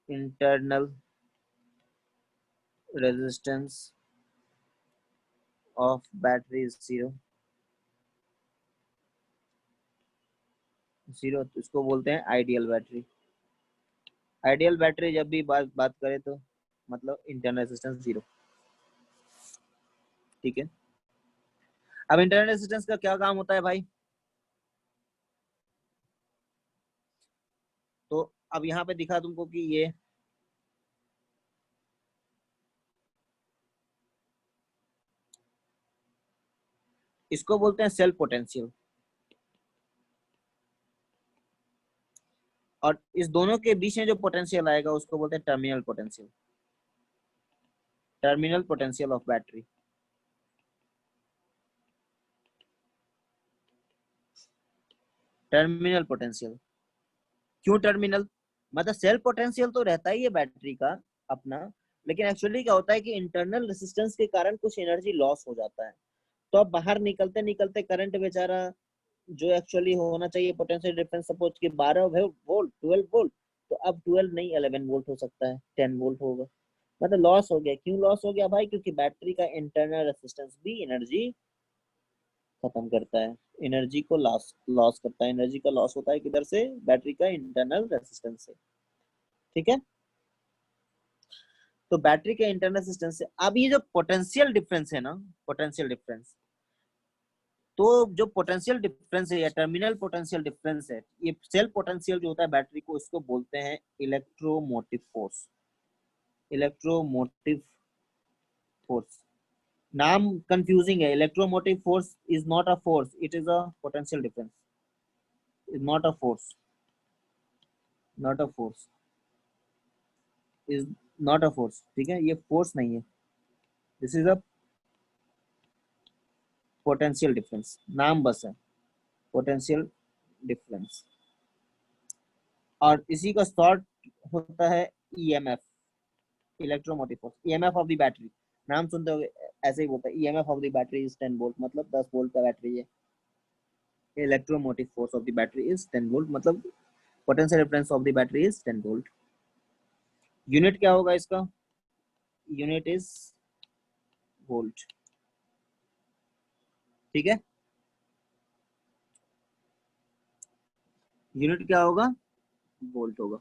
internal resistance of battery is zero तो इसको बोलते हैं आइडियल बैटरी। आइडियल बैटरी जब भी बात करें तो मतलब इंटरनल रेजिस्टेंस 0। ठीक है, अब इंटरनल रेजिस्टेंस का क्या काम होता है भाई, तो अब यहाँ पे दिखा तुमको कि ये इसको बोलते हैं सेल्फ पोटेंशियल, और इस दोनों के बीच में जो पोटेंशियल आएगा उसको बोलते हैं terminal potential, terminal potential of battery. Terminal potential क्यों टर्मिनल? मतलब सेल्फ पोटेंशियल तो रहता ही है बैटरी का अपना, लेकिन एक्चुअली क्या होता है कि इंटरनल रेसिस्टेंस के कारण कुछ एनर्जी लॉस हो जाता है। तो अब बाहर निकलते निकलते करंट बेचारा जो एक्चुअली होना चाहिए पोटेंशियल डिफरेंस सपोज कि 12 वोल्ट 12 वोल्ट, तो अब 12 नहीं 11 वोल्ट हो सकता है, 10 वोल्ट होगा, मतलब लॉस हो गया। क्यों लॉस हो गया भाई? क्योंकि बैटरी का इंटरनल रेसिस्टेंस भी एनर्जी खत्म करता है, एनर्जी को लॉस लॉस करता है। एनर्जी का लॉस होता है किधर से? बैटरी का इंटरनल रेसिस्टेंस से। ठीक है, तो बैटरी के इंटरनल रेसिस्टेंस से। अब ये जो पोटेंशियल डिफरेंस है ना, पोटेंशियल डिफरेंस, तो जो पोटेंशियल डिफरेंस है या टर्मिनल पोटेंशियल डिफरेंस है, ये सेल्फ पोटेंशियल जो होता है बैटरी को, इसको बोलते हैं इलेक्ट्रोमोटिव फोर्स। इलेक्ट्रोमोटिव फोर्स नाम कंफ्यूजिंग है। Electromotive force is not a force, it is a potential difference, is not a force, not a force, is not a force. ठीक है, ये फोर्स नहीं है, this is a potential difference, नाम बस है पोटेंशियल डिफरेंस। और इसी का शॉर्ट होता है EMF, electromotive force, EMF of the battery. नाम सुनते हो ऐसे ही बोलता है, EMF of the battery is 10 volt, मतलब 10 वोल्ट का बैटरी है। Electromotive force of the battery is 10 volt, मतलब potential difference of the battery is 10 volt. Unit क्या होगा इसका? Unit is volt. ठीक है, यूनिट क्या होगा? वोल्ट होगा।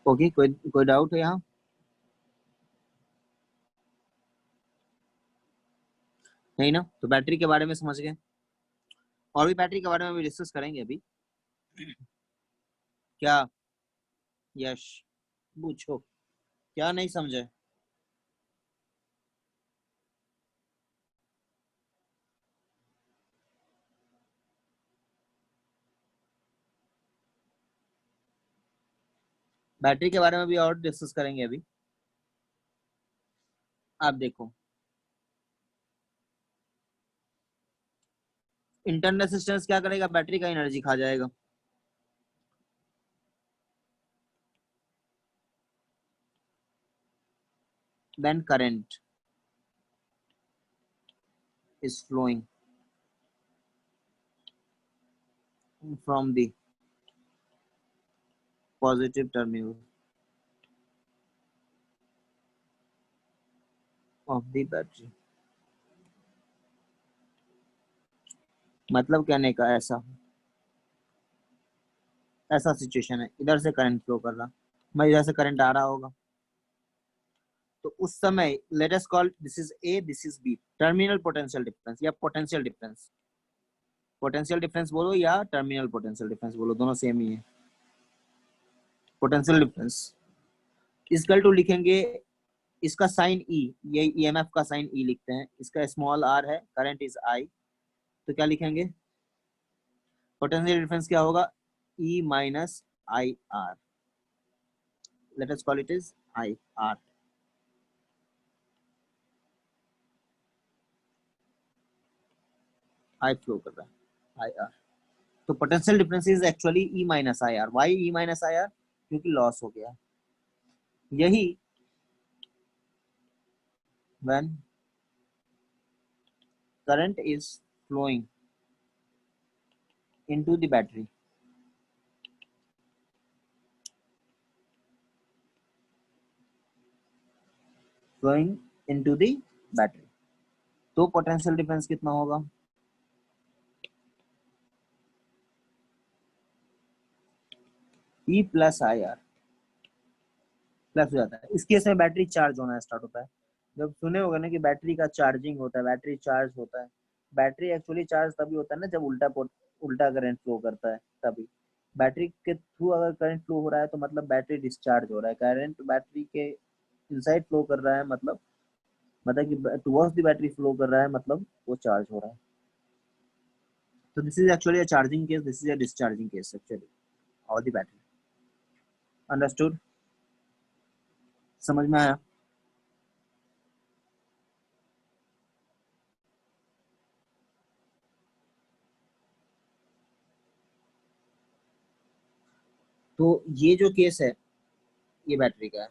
ओके, कोई डाउट है यहाँ? नहीं ना? तो बैटरी के बारे में समझ गए, और भी बैटरी के बारे में भी डिस्कस करेंगे अभी। क्या यश पूछो, क्या नहीं समझे? बैटरी के बारे में भी और डिस्कस करेंगे अभी। आप देखो, इंटरनल रेसिस्टेंस क्या करेगा? बैटरी का एनर्जी खा जाएगा। Then current is flowing from the positive terminal of the battery। मतलब कहने का ऐसा ऐसा सिचुएशन है, इधर से करंट फ्लो कर रहा, मैं इधर से करंट आ रहा होगा, तो उस समय let us call this is A, this is B, terminal potential difference या पोटेंशियल डिफरेंस। पोटेंशियल डिफरेंस बोलो या टर्मिनल पोटेंशियल डिफरेंस बोलो, दोनों सेम ही है। पोटेंशियल डिफरेंस इक्वल टू लिखेंगे, इसका साइन ई, ये ईएमएफ का साइन ई लिखते हैं, इसका स्मॉल आर है, करंट इज आई, तो क्या लिखेंगे? पोटेंशियल डिफरेंस क्या होगा? E minus I R, let us call it is I R. I flow कर रहा है, आई आर। तो potential difference is actually E minus I R. Why E minus I R? क्योंकि लॉस हो गया। यही when current is flowing into the battery, flowing into the battery. तो potential डिफरेंस कितना होगा? E plus I R plus हो जाता है। इस केस में बैटरी चार्ज होना स्टार्ट होता है। जब सुने होगा ना कि बैटरी का चार्जिंग होता है, बैटरी चार्ज होता है। बैटरी एक्चुअली चार्ज तभी होता है ना जब उल्टा करंट फ्लो करता है, तभी। बैटरी के थ्रू अगर करंट फ्लो हो रहा है तो मतलब बैटरी डिस्चार्ज हो रहा है। करंट बैटरी के इनसाइड फ्लो कर रहा है, मतलब कि टुवर्ड्स द बैटरी फ्लो कर रहा है, मतलब वो चार्ज हो रहा है। तो this is actually a charging case, this is a discharging case actually of the battery. Understood? समझ में आया? तो ये जो केस है ये बैटरी का है।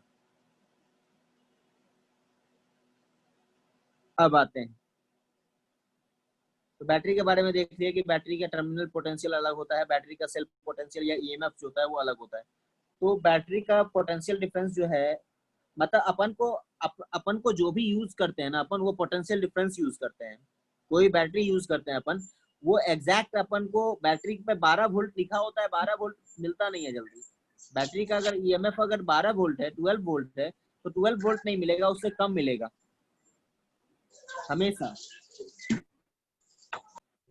अब आते हैं, तो बैटरी के बारे में देख लिया कि बैटरी का टर्मिनल पोटेंशियल अलग होता है, बैटरी का सेल्फ पोटेंशियल या ईएमएफ जो होता है वो अलग होता है। तो बैटरी का पोटेंशियल डिफरेंस जो है, मतलब अपन को जो भी यूज करते हैं ना, अपन वो पोटेंशियल डिफरेंस यूज करते हैं। कोई बैटरी यूज करते हैं अपन, वो एग्जैक्ट अपन को बैटरी पे 12 वोल्ट लिखा होता है, 12 वोल्ट मिलता नहीं है जल्दी। बैटरी का अगर ईएमएफ अगर 12 वोल्ट है, 12 वोल्ट है, तो 12 वोल्ट नहीं मिलेगा, उससे कम मिलेगा हमेशा।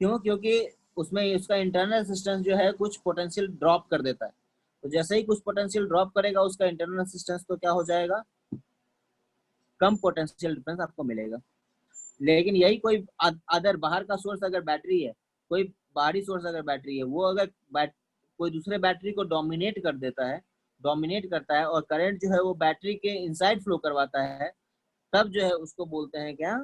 क्यों? क्योंकि उसमें उसका इंटरनल रेजिस्टेंस जो है कुछ पोटेंशियल ड्रॉप कर देता है। तो जैसे ही कुछ पोटेंशियल ड्रॉप करेगा उसका इंटरनल रेजिस्टेंस, तो क्या हो जाएगा? कम पोटेंशियल डिफरेंस आपको मिलेगा। लेकिन यही कोई अदर बाहर का सोर्स अगर बैटरी है, कोई बाहरी सोर्स अगर बैटरी है, वो अगर कोई दूसरे बैटरी को डोमिनेट कर देता है, डोमिनेट करता है और करंट जो है वो बैटरी के इनसाइड फ्लो करवाता है, तब जो है उसको बोलते हैं क्या?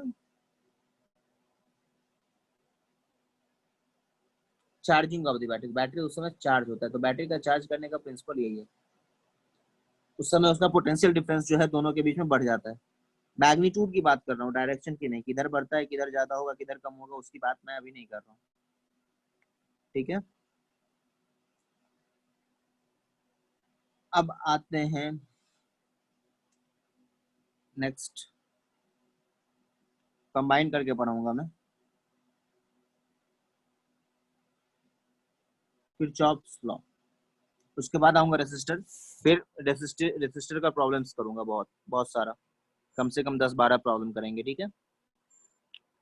Charging of the battery. Battery उस समय चार्ज होता है। तो बैटरी का चार्ज करने का प्रिंसिपल यही है। उस समय उसका पोटेंशियल डिफरेंस जो है दोनों के बीच में बढ़ जाता है। मैग्नीट्यूड की बात कर रहा हूँ, डायरेक्शन की नहीं। किधर बढ़ता है, किधर ज्यादा होगा, किधर कम होगा, उसकी बात मैं अभी नहीं कर रहा हूँ। ठीक है, अब आते हैं नेक्स्ट, कंबाइन करके पढ़ाऊंगा मैं। किरचॉफ्स लॉ, उसके बाद आऊंगा रेसिस्टर, फिर रेसिस्टर का प्रॉब्लम्स करूंगा, बहुत बहुत सारा, कम से कम 10-12 प्रॉब्लम करेंगे। ठीक है,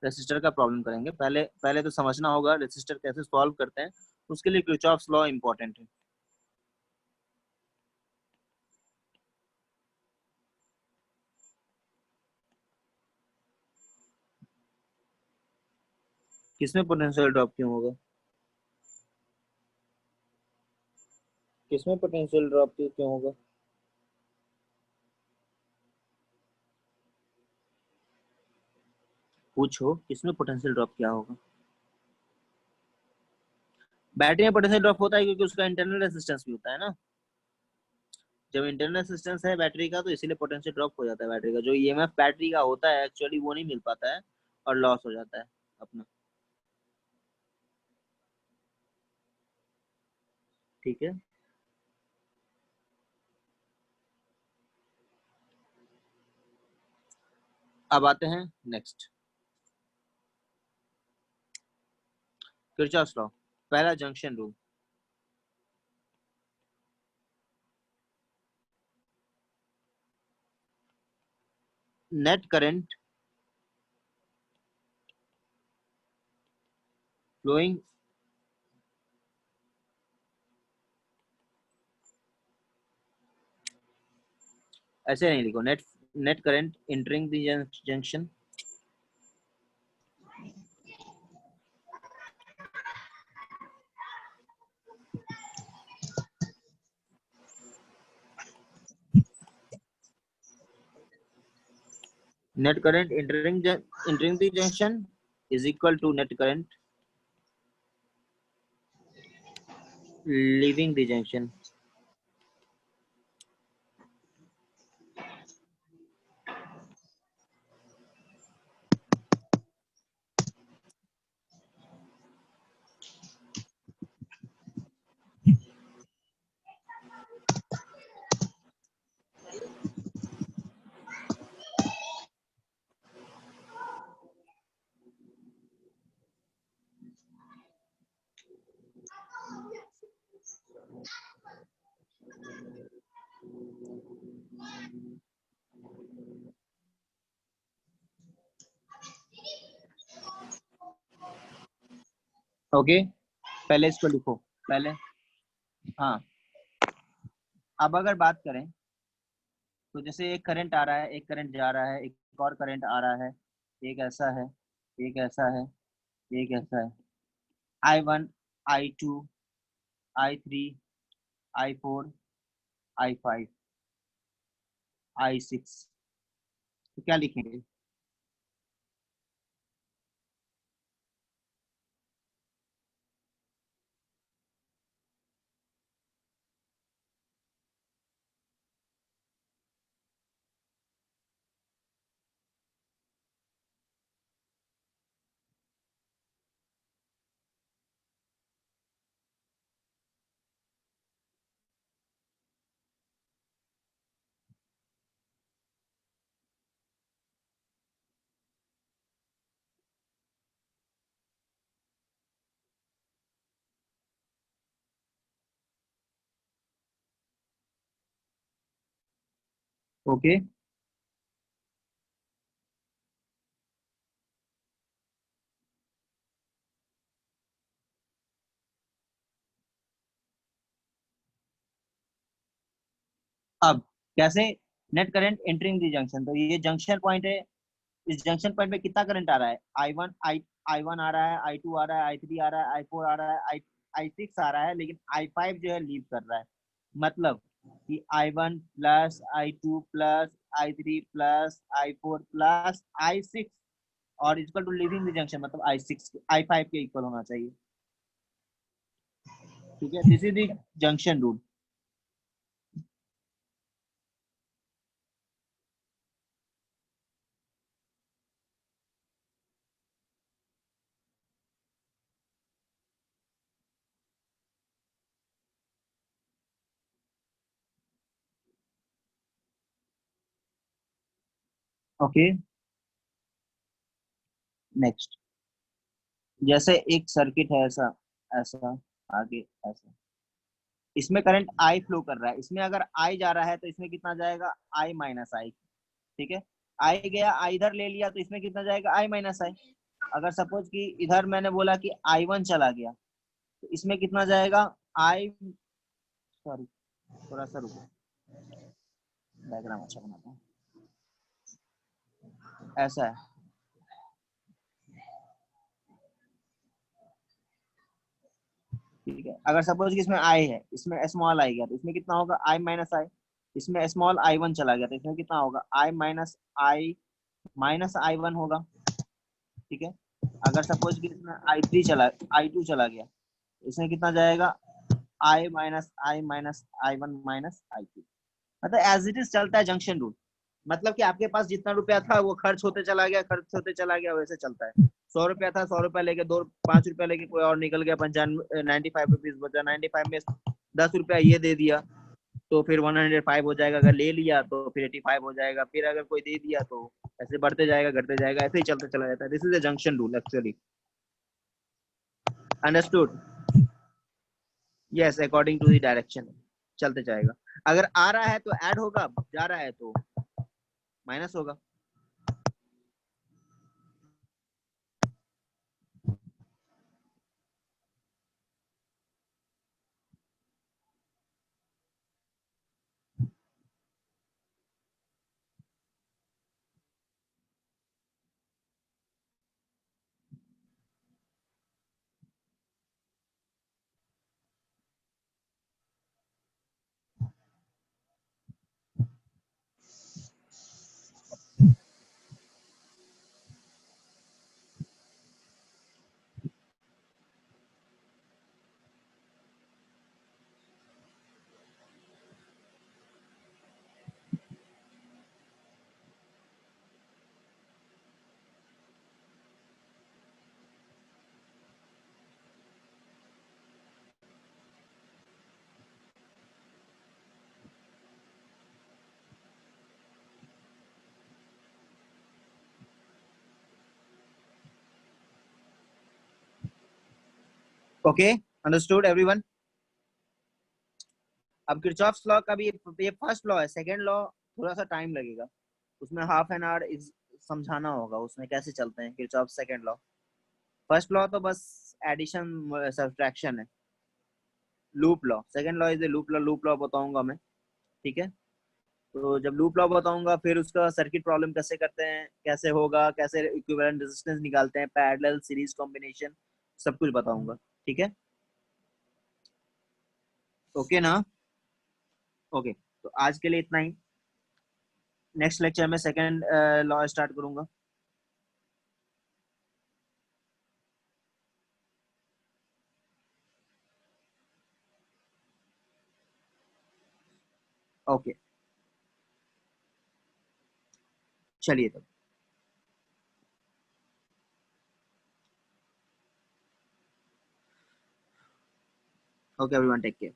रेसिस्टर का प्रॉब्लम करेंगे। पहले पहले तो समझना होगा रेसिस्टर कैसे सॉल्व करते हैं, उसके लिए किरचॉफ्स लॉ इंपॉर्टेंट है। किसमें पोटेंशियल ड्रॉप क्यों होगा? किसमें पोटेंशियल ड्रॉप क्यों होगा? पूछो, किसमें पोटेंशियल ड्रॉप क्या होगा? बैटरी में पोटेंशियल ड्रॉप होता है क्योंकि उसका इंटरनल रेजिस्टेंस भी होता है ना। जब इंटरनल रेजिस्टेंस है बैटरी का, तो इसीलिए पोटेंशियल ड्रॉप हो जाता है बैटरी का। जो ईएमएफ बैटरी का होता है एक्चुअली वो नहीं मिल पाता है और लॉस हो जाता है अपना। ठीक है, अब आते हैं नेक्स्ट, किरचॉफ्स लॉ। पहला junction rule, net current flowing ऐसे नहीं लिखो, net net current entering the junction net current entering the junction is equal to net current leaving the junction. Okay, पहले इसको लिखो पहले। हाँ, अब अगर बात करें तो जैसे एक करंट आ रहा है, एक करंट जा रहा है, एक और करंट आ रहा है, एक ऐसा है, एक ऐसा है, एक ऐसा है, I1, I2, I3, I4, I5, I6, तो क्या लिखेंगे? ओके, अब कैसे? नेट करंट एंटरिंग दी जंक्शन, तो ये जंक्शन पॉइंट है, इस जंक्शन पॉइंट पे कितना करंट आ रहा है? I1 आ रहा है, I2 आ रहा है, I3 आ रहा है, I4 आ रहा है, I6 आ रहा है, लेकिन I5 जो है लीव कर रहा है। मतलब कि I1 plus I2 plus I3 plus I4 plus I6 और equal to leaving the junction, मतलब I6 I5 के इक्वल होना चाहिए। ठीक है, this is the junction rule. Okay, next, जैसे एक सर्किट है ऐसा, ऐसा, आगे ऐसा, इसमें करंट I फ्लो कर रहा है, इसमें अगर I जा रहा है तो इसमें कितना जाएगा? I minus I। ठीक है, I गया, I इधर ले लिया तो इसमें कितना जाएगा? I minus I। अगर सपोज कि इधर मैंने बोला कि I1 चला गया तो इसमें कितना जाएगा? I, सॉरी थोड़ा सा रुको, डायग्राम अच्छा बनाता हूँ। ऐसा है, ठीक है, अगर सपोज कि इसमें I है, इसमें स्मॉल I गया तो इसमें कितना होगा? I minus I। इसमें स्मॉल I1 चला गया तो इसमें कितना होगा? I माइनस I1 होगा। ठीक है, अगर सपोज कि इसमें I2 चला गया, इसमें कितना जाएगा? I minus I1 minus I2। मतलब एज इट इज चलता है जंक्शन रूल। मतलब कि आपके पास जितना रुपया था वो खर्च होते चला गया, वैसे चलता है। 100 रुपया था, 100 रुपया लेके 5 रुपया लेके कोई और निकल गया, 95 रुपीज बचा, 95 में 10 रुपया ये दे दिया तो फिर 105 हो जाएगा, अगर ले लिया तो फिर 85 हो जाएगा, फिर अगर कोई दे दिया तो ऐसे बढ़ते जाएगा, घटते जाएगा, ऐसे ही चलते चला जाता है। This is a junction rule actually. Understood? Yes, according to the direction चलते जाएगा। अगर आ रहा है तो ऐड होगा, जा रहा है तो माइनस होगा। Okay, understood everyone? अब किरचॉफ्स लॉ का भी ये फर्स्ट लॉ है, सेकंड लॉ थोड़ा सा टाइम लगेगा, उसमें हाफ एन आवर समझाना होगा उसमें कैसे चलते हैं Kirchhoff second law. First law तो बस एडिशन सब्ट्रैक्शन है। Loop law, second law is the loop law बताऊंगा मैं, ठीक है। तो जब लूप लॉ बताऊंगा फिर उसका सर्किट प्रॉब्लम कैसे करते हैं, कैसे होगा, कैसे इक्विवेलेंट रेजिस्टेंस निकालते हैं, पैरेलल सीरीज कॉम्बिनेशन, सब कुछ बताऊंगा, ठीक है। ओके ना, ओके। तो आज के लिए इतना ही। नेक्स्ट लेक्चर में सेकंड लॉ स्टार्ट करूंगा। ओके, चलिए तब। Okay everyone, take care.